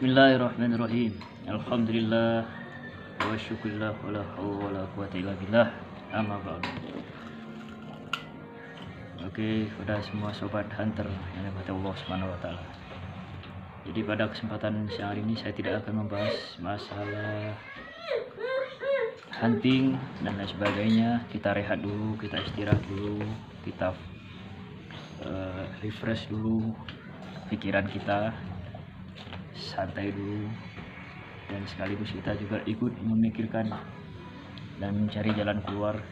Bismillahirrahmanirrahim. Alhamdulillah wa syukurillah wa la haula wa la quwata illa billah. Amma ba'du. Oke, pada semua sobat hunter yang dirahmati Allah Subhanahu wa taala. Jadi pada kesempatan siang hari ini saya tidak akan membahas masalah hunting dan lain sebagainya. Kita rehat dulu, kita istirahat dulu, kita refresh dulu pikiran kita, santai dulu, dan sekaligus kita juga ikut memikirkan dan mencari jalan keluar,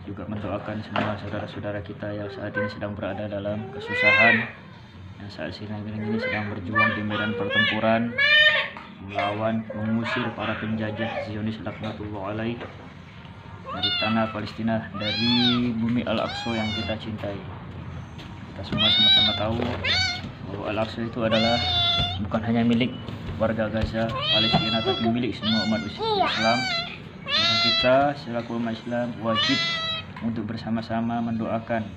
juga mendoakan semua saudara-saudara kita yang saat ini sedang berada dalam kesusahan, yang saat ini sedang berjuang di medan pertempuran melawan, mengusir para penjajah Zionis laknatullah alaih dari tanah Palestina, dari bumi Al-Aqsa yang kita cintai. Kita semua sama-sama tahu bahwa Al-Aqsa itu adalah bukan hanya milik warga Gaza, Palestina, tapi milik semua umat Islam. Maka kita selaku umat Islam wajib untuk bersama-sama mendoakan,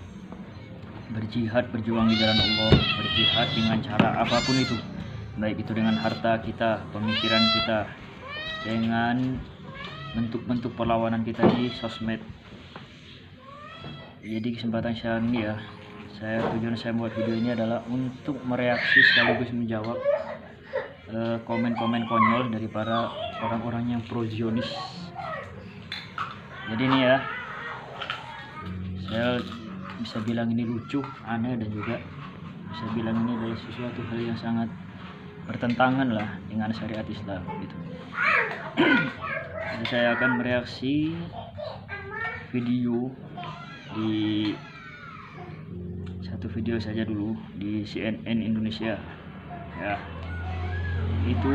berjihad, berjuang di jalan Allah, berjihad dengan cara apapun itu, baik itu dengan harta kita, pemikiran kita, dengan bentuk-bentuk perlawanan kita di sosmed. Jadi kesempatan siang ini ya, tujuan saya buat video ini adalah untuk mereaksi sekaligus menjawab komen-komen konyol dari para orang-orang yang pro Zionis. Jadi ini ya, saya bisa bilang ini lucu, aneh, dan juga bisa bilang ini adalah sesuatu hal yang sangat bertentangan lah dengan syariat Islam gitu. Jadi saya akan mereaksi video di satu video saja dulu di CNN Indonesia ya. Itu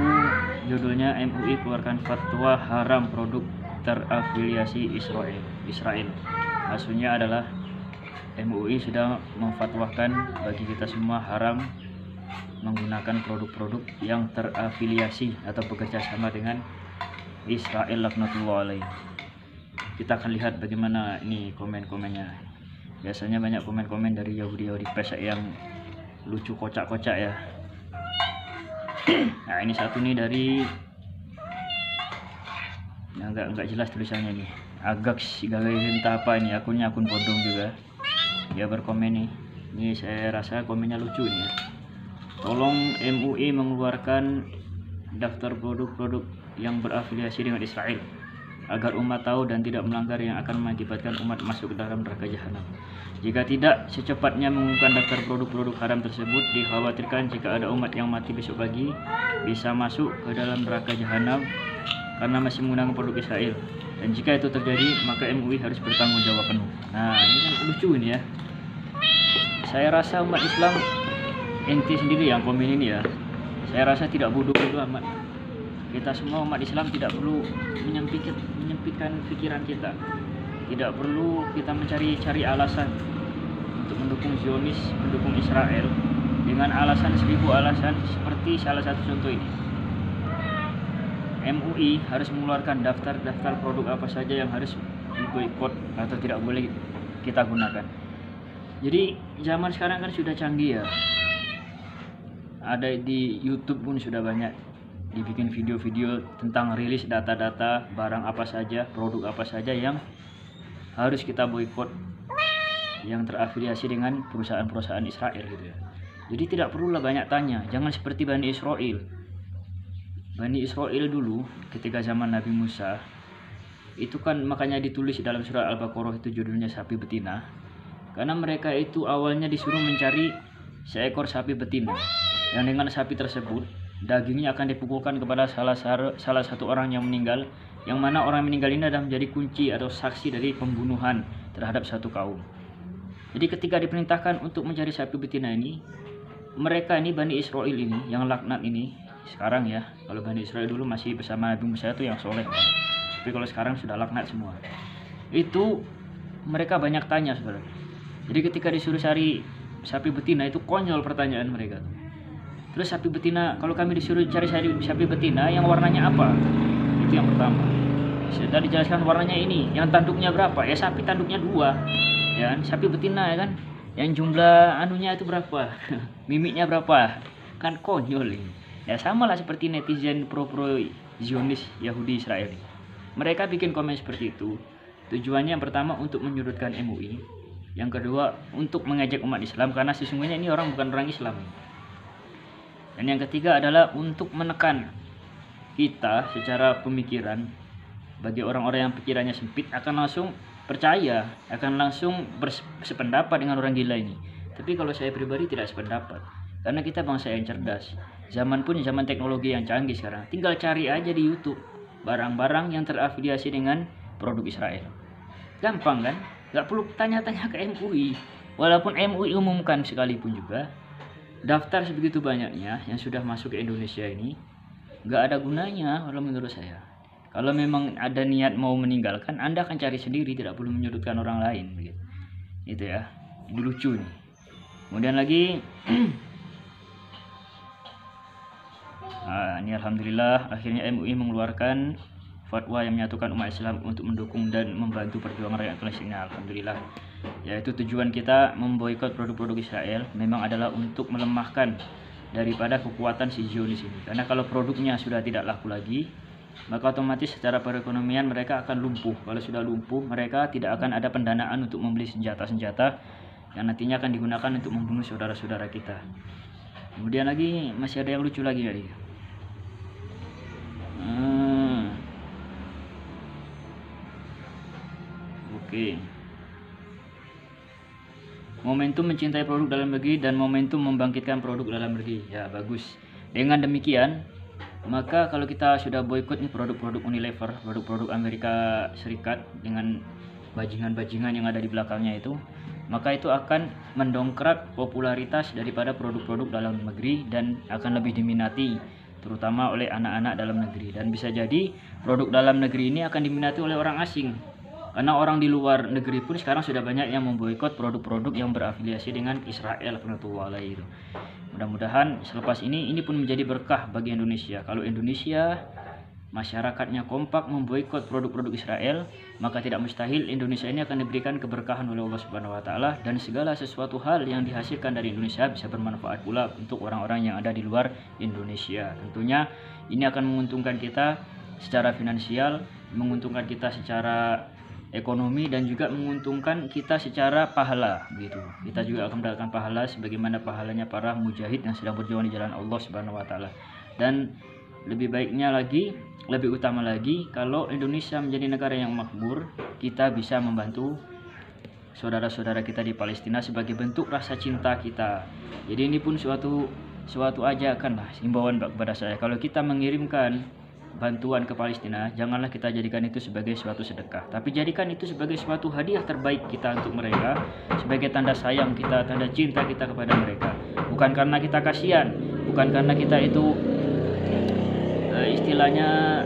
judulnya MUI keluarkan fatwa haram produk terafiliasi Israel. Maksudnya adalah MUI sudah memfatwakan bagi kita semua haram menggunakan produk-produk yang terafiliasi atau bekerja sama dengan Israel laknatullah alaih. Kita akan lihat bagaimana ini komen-komennya. Biasanya banyak komen-komen dari Yahudi pes yang lucu, kocak-kocak ya. Nah ini satu nih dari enggak jelas tulisannya nih, agak entah apa ini, akunnya akun bodong juga. Dia berkomen nih, ini saya rasa komennya lucu ini ya. Tolong MUI mengeluarkan daftar produk-produk yang berafiliasi dengan Israel agar umat tahu dan tidak melanggar yang akan mengakibatkan umat masuk ke dalam neraka jahanam. Jika tidak secepatnya mengumumkan daftar produk-produk haram tersebut, dikhawatirkan jika ada umat yang mati besok pagi bisa masuk ke dalam neraka jahanam karena masih menggunakan produk Israel. Dan jika itu terjadi, maka MUI harus bertanggung jawab penuh. Nah ini kan lucu ini ya. Saya rasa umat Islam, ente sendiri yang komen ini ya, saya rasa tidak bodoh-bodoh amat. Kita semua umat Islam tidak perlu menyempitkan pikiran kita. Tidak perlu kita mencari alasan untuk mendukung Zionis, mendukung Israel dengan alasan 1000 alasan seperti salah satu contoh ini. MUI harus mengeluarkan daftar produk apa saja yang harus diboikot atau tidak boleh kita gunakan. Jadi zaman sekarang kan sudah canggih ya. Ada di YouTube pun sudah banyak dibikin video-video tentang rilis data-data barang apa saja, produk apa saja yang harus kita boikot, yang terafiliasi dengan perusahaan-perusahaan Israel gitu ya. Jadi tidak perlulah banyak tanya, jangan seperti Bani Israel. Bani Israel dulu ketika zaman Nabi Musa itu kan makanya ditulis dalam surah Al-Baqarah itu judulnya sapi betina, karena mereka itu awalnya disuruh mencari seekor sapi betina yang dengan sapi tersebut dagingnya akan dipukulkan kepada salah satu orang yang meninggal, yang mana orang meninggal ini adalah menjadi kunci atau saksi dari pembunuhan terhadap satu kaum. Jadi ketika diperintahkan untuk mencari sapi betina ini, mereka ini Bani Israel ini yang laknat ini sekarang ya, kalau Bani Israel dulu masih bersama Nabi Musa itu yang soleh, tapi kalau sekarang sudah laknat semua. Itu mereka banyak tanya sebenarnya. Jadi ketika disuruh cari sapi betina itu konyol pertanyaan mereka. Terus sapi betina, kalau kami disuruh cari sapi betina yang warnanya apa? Itu yang pertama. Sudah dijelaskan warnanya ini, yang tanduknya berapa? Ya sapi tanduknya 2. Ya, sapi betina ya kan. Yang jumlah anunya itu berapa? Mimiknya berapa? Kan konyol ini. Ya sama lah seperti netizen pro-pro Zionis Yahudi Israel. Mereka bikin komen seperti itu. Tujuannya yang pertama untuk menyudutkan MUI. Yang kedua untuk mengejek umat Islam karena sesungguhnya ini orang bukan orang Islam. Dan yang ketiga adalah untuk menekan kita secara pemikiran. Bagi orang-orang yang pikirannya sempit akan langsung percaya, akan langsung bersependapat dengan orang gila ini. Tapi kalau saya pribadi tidak sependapat. Karena kita bangsa yang cerdas. Zaman pun zaman teknologi yang canggih sekarang. Tinggal cari aja di YouTube barang-barang yang terafiliasi dengan produk Israel. Gampang kan? Gak perlu tanya-tanya ke MUI. Walaupun MUI umumkan sekalipun juga, daftar sebegitu banyaknya yang sudah masuk ke Indonesia ini gak ada gunanya kalau menurut saya. Kalau memang ada niat mau meninggalkan, Anda akan cari sendiri, tidak perlu menyudutkan orang lain begitu. Itu ya. Ini lucu nih. Kemudian lagi ini alhamdulillah akhirnya MUI mengeluarkan fatwa yang menyatukan umat Islam untuk mendukung dan membantu perjuangan rakyat Palestina. Alhamdulillah. Yaitu tujuan kita memboikot produk-produk Israel memang adalah untuk melemahkan daripada kekuatan si Zionis ini. Karena kalau produknya sudah tidak laku lagi, maka otomatis secara perekonomian mereka akan lumpuh. Kalau sudah lumpuh, mereka tidak akan ada pendanaan untuk membeli senjata-senjata yang nantinya akan digunakan untuk membunuh saudara-saudara kita. Kemudian lagi masih ada yang lucu lagi tadi. Oke. Momentum mencintai produk dalam negeri dan momentum membangkitkan produk dalam negeri. Ya, bagus. Dengan demikian, maka kalau kita sudah boikot nih produk-produk Unilever, produk-produk Amerika Serikat dengan bajingan-bajingan yang ada di belakangnya itu, maka itu akan mendongkrak popularitas daripada produk-produk dalam negeri dan akan lebih diminati terutama oleh anak-anak dalam negeri. Dan bisa jadi produk dalam negeri ini akan diminati oleh orang asing. Karena orang di luar negeri pun sekarang sudah banyak yang memboikot produk-produk yang berafiliasi dengan Israel itu. Mudah-mudahan selepas ini pun menjadi berkah bagi Indonesia. Kalau Indonesia masyarakatnya kompak memboikot produk-produk Israel, maka tidak mustahil Indonesia ini akan diberikan keberkahan oleh Allah Subhanahu wa taala dan segala sesuatu hal yang dihasilkan dari Indonesia bisa bermanfaat pula untuk orang-orang yang ada di luar Indonesia. Tentunya ini akan menguntungkan kita secara finansial, menguntungkan kita secara ekonomi dan juga menguntungkan kita secara pahala begitu. Kita juga akan mendapatkan pahala sebagaimana pahalanya para mujahid yang sedang berjuang di jalan Allah Subhanahu wa taala. Dan lebih baiknya lagi, lebih utama lagi kalau Indonesia menjadi negara yang makmur, kita bisa membantu saudara-saudara kita di Palestina sebagai bentuk rasa cinta kita. Jadi ini pun suatu ajakan lah, himbauan kepada saya. Kalau kita mengirimkan bantuan ke Palestina, janganlah kita jadikan itu sebagai suatu sedekah, tapi jadikan itu sebagai suatu hadiah terbaik kita untuk mereka, sebagai tanda sayang kita, tanda cinta kita kepada mereka. Bukan karena kita kasihan, bukan karena kita itu istilahnya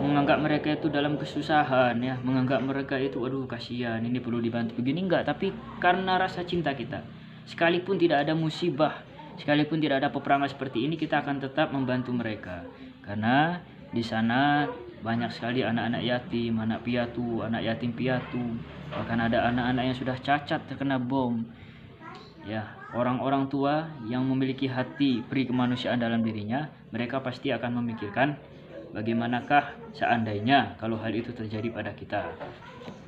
menganggap mereka itu dalam kesusahan ya, menganggap mereka itu aduh kasihan, ini perlu dibantu begini, enggak, tapi karena rasa cinta kita. Sekalipun tidak ada musibah, sekalipun tidak ada peperangan seperti ini, kita akan tetap membantu mereka. Karena di sana banyak sekali anak-anak yatim, anak piatu, anak yatim piatu, bahkan ada anak-anak yang sudah cacat terkena bom. Ya, orang-orang tua yang memiliki hati peri kemanusiaan dalam dirinya, mereka pasti akan memikirkan bagaimanakah seandainya kalau hal itu terjadi pada kita.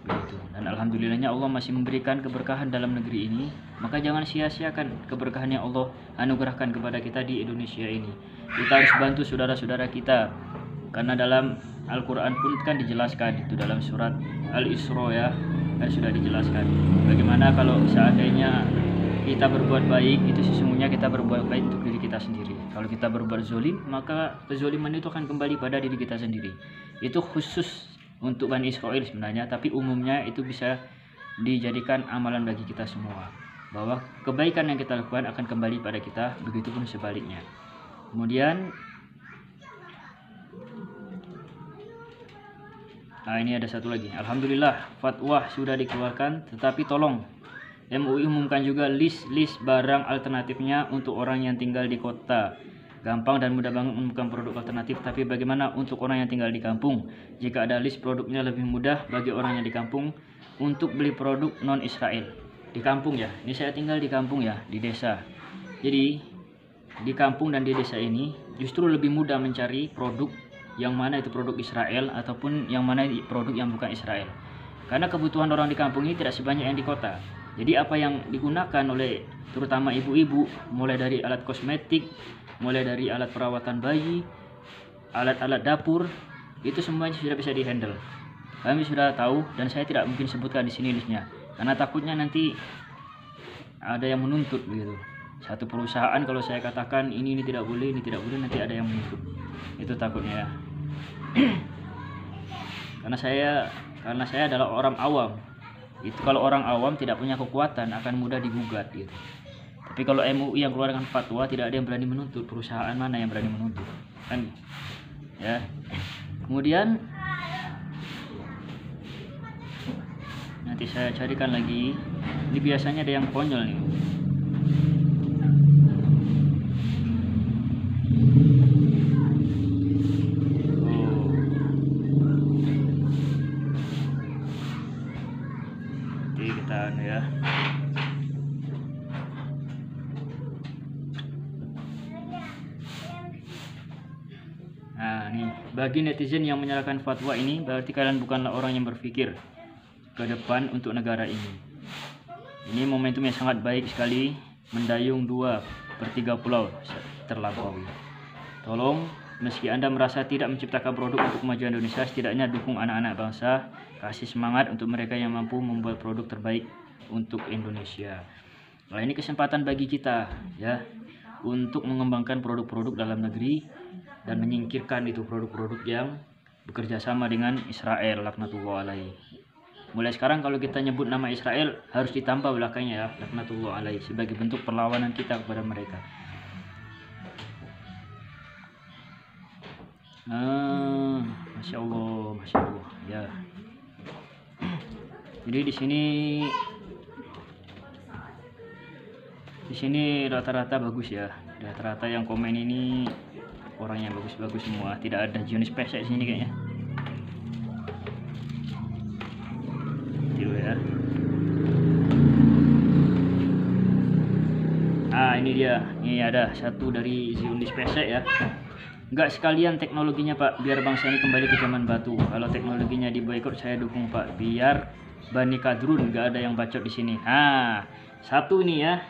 Begitu. Dan alhamdulillahnya Allah masih memberikan keberkahan dalam negeri ini, maka jangan sia-siakan keberkahan yang Allah anugerahkan kepada kita di Indonesia ini. Kita harus bantu saudara-saudara kita, karena dalam Al-Quran pun kan dijelaskan itu dalam surat Al-Isra ya, kan sudah dijelaskan bagaimana kalau seandainya kita berbuat baik, itu sesungguhnya kita berbuat baik untuk diri kita sendiri. Kalau kita berbuat zolim, maka kezoliman itu akan kembali pada diri kita sendiri. Itu khusus untuk Bani Israel sebenarnya, tapi umumnya itu bisa dijadikan amalan bagi kita semua, bahwa kebaikan yang kita lakukan akan kembali pada kita, begitupun sebaliknya. Kemudian ini ada satu lagi, alhamdulillah fatwa sudah dikeluarkan, tetapi tolong MUI umumkan juga list barang alternatifnya untuk orang yang tinggal di kota. Gampang dan mudah banget menemukan produk alternatif, tapi bagaimana untuk orang yang tinggal di kampung? Jika ada list produknya, lebih mudah bagi orang yang di kampung untuk beli produk non-Israel. Di kampung ya, ini saya tinggal di kampung ya, di desa. Jadi di kampung dan di desa ini justru lebih mudah mencari produk yang mana itu produk Israel ataupun yang mana produk yang bukan Israel. Karena kebutuhan orang di kampung ini tidak sebanyak yang di kota. Jadi apa yang digunakan oleh terutama ibu-ibu, mulai dari alat kosmetik, mulai dari alat perawatan bayi, alat-alat dapur, itu semuanya sudah bisa dihandle. Kami sudah tahu dan saya tidak mungkin sebutkan di sini listnya karena takutnya nanti ada yang menuntut begitu. Satu perusahaan kalau saya katakan ini tidak boleh, nanti ada yang menuntut. Itu takutnya ya. karena saya adalah orang awam. Itu kalau orang awam tidak punya kekuatan akan mudah digugat gitu. Tapi kalau MUI yang keluarkan fatwa tidak ada yang berani menuntut, perusahaan mana yang berani menuntut kan ya. Kemudian nanti saya carikan lagi, ini biasanya ada yang konyol nih. Kita ya. Nah, nih bagi netizen yang menyalahkan fatwa ini berarti kalian bukanlah orang yang berpikir ke depan untuk negara ini. Ini momentum yang sangat baik sekali, mendayung 2/3 pulau terlampaui. Tolong, meski Anda merasa tidak menciptakan produk untuk kemajuan Indonesia, setidaknya dukung anak-anak bangsa, kasih semangat untuk mereka yang mampu membuat produk terbaik untuk Indonesia. Nah, ini kesempatan bagi kita ya untuk mengembangkan produk-produk dalam negeri dan menyingkirkan itu produk-produk yang bekerja sama dengan Israel, laknatullah alaihi. Mulai sekarang kalau kita nyebut nama Israel harus ditambah belakangnya ya, laknatullah alaihi, sebagai bentuk perlawanan kita kepada mereka. Masya Allah ya. Jadi di sini rata-rata bagus ya, rata-rata yang komen ini orang yang bagus-bagus semua, tidak ada Zionis pesek di sini kayaknya. Gitu ya. Ini dia, ini ada satu dari Zionis pesek ya. Enggak sekalian teknologinya Pak, biar bangsa ini kembali ke zaman batu. Kalau teknologinya diboikot saya dukung Pak, biar Bani Kadrun nggak ada yang bacot di sini. Satu nih ya,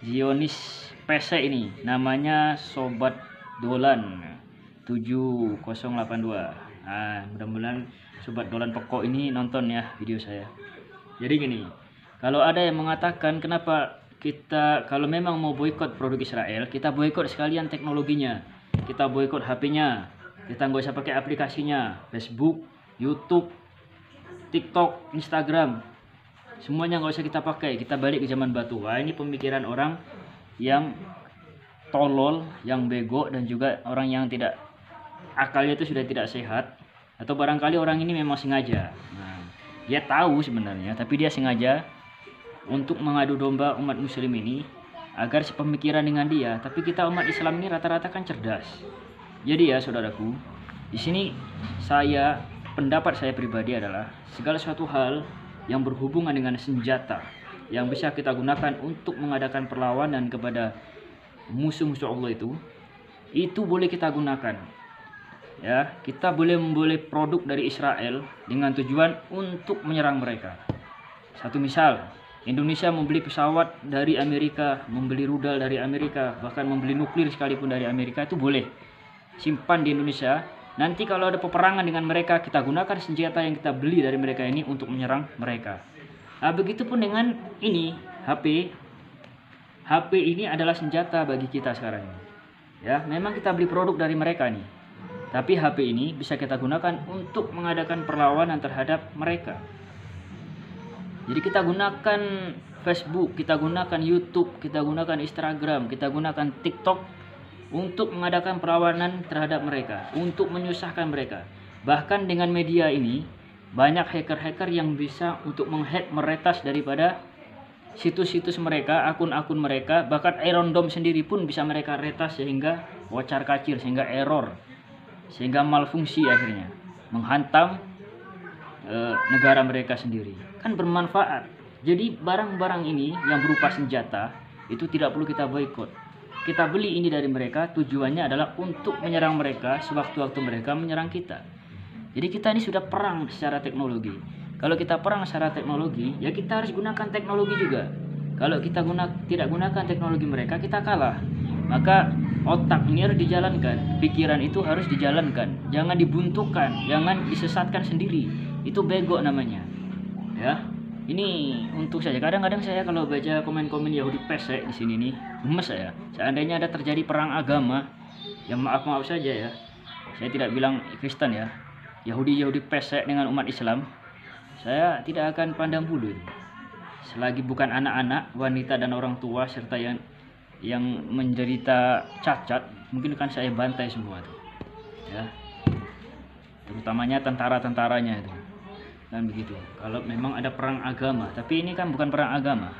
Zionis pesek ini, namanya Sobat Dolan 7082. Mudah-mudahan Sobat Dolan pokok ini nonton ya video saya. Jadi gini, kalau ada yang mengatakan kenapa kita kalau memang mau boikot produk Israel, kita boikot sekalian teknologinya, kita boikot HP-nya, kita nggak usah pakai aplikasinya, Facebook, YouTube, TikTok, Instagram, semuanya nggak usah kita pakai, kita balik ke zaman batu. Ini pemikiran orang yang tolol, yang bego, dan juga orang yang tidak akalnya itu sudah tidak sehat, atau barangkali orang ini memang sengaja. Dia tahu sebenarnya, tapi dia sengaja untuk mengadu domba umat muslim ini agar sepemikiran dengan dia. Tapi kita umat Islam ini rata-rata kan cerdas. Jadi ya saudaraku, di sini pendapat saya pribadi adalah segala suatu hal yang berhubungan dengan senjata yang bisa kita gunakan untuk mengadakan perlawanan kepada musuh-musuh Allah itu boleh kita gunakan. Ya, kita boleh memboleh produk dari Israel dengan tujuan untuk menyerang mereka. Satu misal, Indonesia membeli pesawat dari Amerika, membeli rudal dari Amerika, bahkan membeli nuklir sekalipun dari Amerika, itu boleh. Simpan di Indonesia. Nanti kalau ada peperangan dengan mereka, kita gunakan senjata yang kita beli dari mereka ini untuk menyerang mereka. Begitupun dengan ini, HP. HP ini adalah senjata bagi kita sekarang. Ya, memang kita beli produk dari mereka nih. Tapi HP ini bisa kita gunakan untuk mengadakan perlawanan terhadap mereka. Jadi kita gunakan Facebook, kita gunakan YouTube, kita gunakan Instagram, kita gunakan TikTok untuk mengadakan perlawanan terhadap mereka, untuk menyusahkan mereka. Bahkan dengan media ini, banyak hacker-hacker yang bisa untuk menghack, meretas daripada situs-situs mereka, akun-akun mereka. Bahkan Iron Dome sendiri pun bisa mereka retas sehingga wacar kacir, sehingga error, sehingga malfungsi akhirnya, menghantam negara mereka sendiri. Kan bermanfaat. Jadi barang-barang ini yang berupa senjata itu tidak perlu kita boikot. kita beli ini dari mereka tujuannya adalah untuk menyerang mereka sewaktu-waktu mereka menyerang kita. Jadi kita ini sudah perang secara teknologi. Kalau kita perang secara teknologi, ya kita harus gunakan teknologi juga. Kalau kita tidak gunakan teknologi mereka, kita kalah. Maka otak ini harus dijalankan, pikiran itu harus dijalankan, jangan dibuntukan, jangan disesatkan sendiri. Itu bego namanya. Ya. Ini untuk saja. Kadang-kadang saya kalau baca komen-komen Yahudi pesek di sini nih, gemes saya. Seandainya ada terjadi perang agama, ya maaf saja ya. Saya tidak bilang Kristen ya. Yahudi pesek dengan umat Islam, saya tidak akan pandang bulu. Selagi bukan anak-anak, wanita dan orang tua serta yang menderita cacat, mungkin kan saya bantai semua tuh. Ya. Terutamanya tentara-tentaranya itu. Dan begitu. Kalau memang ada perang agama, tapi ini kan bukan perang agama.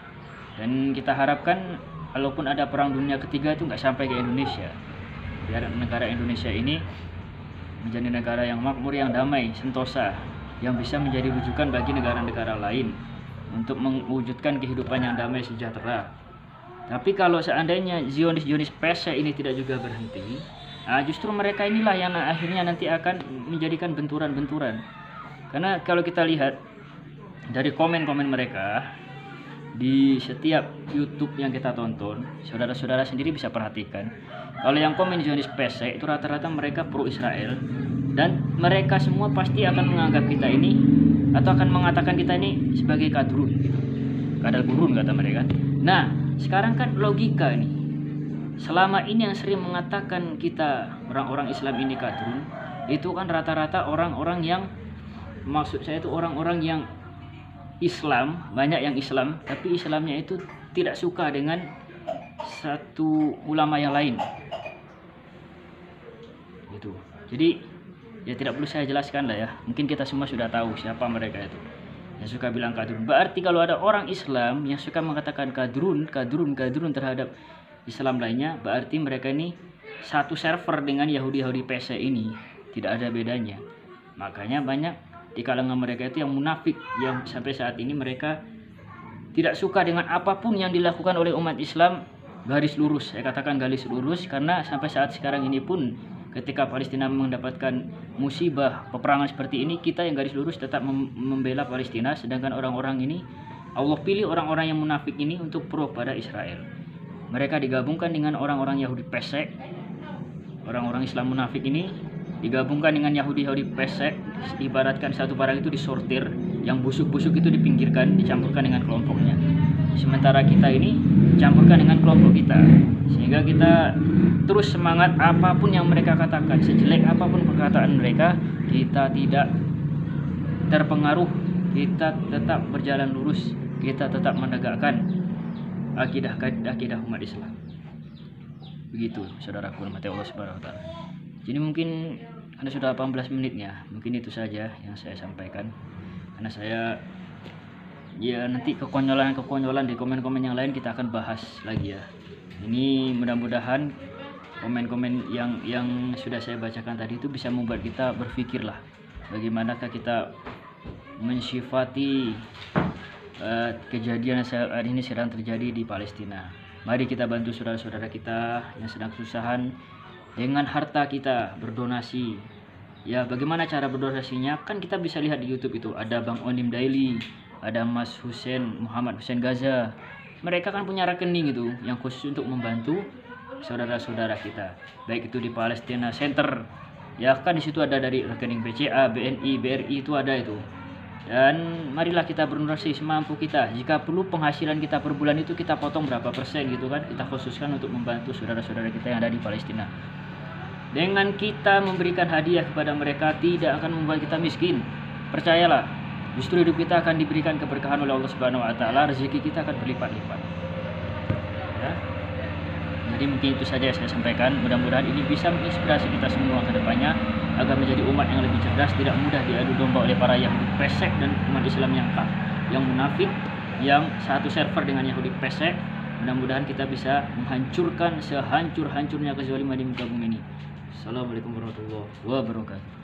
Dan kita harapkan kalaupun ada perang dunia ketiga itu nggak sampai ke Indonesia. Biar negara Indonesia ini menjadi negara yang makmur, yang damai, sentosa, yang bisa menjadi rujukan bagi negara-negara lain untuk mewujudkan kehidupan yang damai sejahtera. Tapi kalau seandainya Zionis pesek ini tidak juga berhenti, justru mereka inilah yang akhirnya nanti akan menjadikan benturan-benturan. Karena kalau kita lihat dari komen-komen mereka di setiap YouTube yang kita tonton, saudara-saudara sendiri bisa perhatikan. Kalau yang komen Zionis pesek itu rata-rata mereka pro Israel, dan mereka semua pasti akan menganggap kita ini atau akan mengatakan kita ini sebagai kadrun gitu. Kadal gurun kata mereka. Nah, sekarang kan logika nih. Selama ini yang sering mengatakan kita orang-orang Islam ini kadrun, itu kan rata-rata orang-orang yang, maksud saya itu orang-orang yang Islam, banyak yang Islam, tapi Islamnya itu tidak suka dengan satu ulama yang lain. Gitu. Jadi ya tidak perlu saya jelaskan lah ya. Mungkin kita semua sudah tahu siapa mereka itu. Yang suka bilang kadrun. Berarti kalau ada orang Islam yang suka mengatakan kadrun terhadap Islam lainnya, berarti mereka ini satu server dengan Yahudi pesek ini. Tidak ada bedanya. Makanya banyak di kalangan mereka itu yang munafik, yang sampai saat ini mereka tidak suka dengan apapun yang dilakukan oleh umat Islam garis lurus. Saya katakan garis lurus karena sampai saat sekarang ini pun ketika Palestina mendapatkan musibah peperangan seperti ini, kita yang garis lurus tetap membela Palestina, sedangkan orang-orang ini Allah pilih orang-orang yang munafik ini untuk pro pada Israel. Mereka digabungkan dengan orang-orang Yahudi pesek, orang-orang Islam munafik ini digabungkan dengan Yahudi pesek, ibaratkan satu barang itu disortir, yang busuk-busuk itu dipinggirkan, dicampurkan dengan kelompoknya. Sementara kita ini campurkan dengan kelompok kita, sehingga kita terus semangat apapun yang mereka katakan, sejelek apapun perkataan mereka, kita tidak terpengaruh, kita tetap berjalan lurus, kita tetap menegakkan akidah umat Islam. Begitu saudaraku, hormati Allah Subhanahu wa taala. Jadi mungkin Anda sudah 18 menitnya, mungkin itu saja yang saya sampaikan. Karena saya ya nanti kekonyolan di komen-komen yang lain kita akan bahas lagi ya. Ini mudah-mudahan komen-komen yang sudah saya bacakan tadi itu bisa membuat kita berpikirlah bagaimanakah kita mensifati kejadian saat ini sedang terjadi di Palestina. Mari kita bantu saudara-saudara kita yang sedang kesusahan dengan harta kita, berdonasi. Ya, bagaimana cara berdonasinya? Kan kita bisa lihat di YouTube itu ada Bang Onim Daily, ada Mas Muhammad Hussein Gaza. Mereka kan punya rekening itu yang khusus untuk membantu saudara-saudara kita, baik itu di Palestina Center. Ya kan di situ ada dari rekening BCA, BNI, BRI itu ada itu. Dan marilah kita berdonasi semampu kita. Jika perlu penghasilan kita per bulan itu kita potong berapa persen gitu kan, kita khususkan untuk membantu saudara-saudara kita yang ada di Palestina. Dengan kita memberikan hadiah kepada mereka tidak akan membuat kita miskin. Percayalah, justru hidup kita akan diberikan keberkahan oleh Allah Subhanahu wa taala, rezeki kita akan berlipat-lipat. Ya. Jadi mungkin itu saja yang saya sampaikan. Mudah-mudahan ini bisa menginspirasi kita semua ke depannya agar menjadi umat yang lebih cerdas, tidak mudah diadu domba oleh para Yahudi pesek dan umat Islam yang munafik, yang satu server dengan Yahudi pesek. Mudah-mudahan kita bisa menghancurkan sehancur-hancurnya kezaliman di muka bumi ini. Assalamualaikum warahmatullahi wabarakatuh.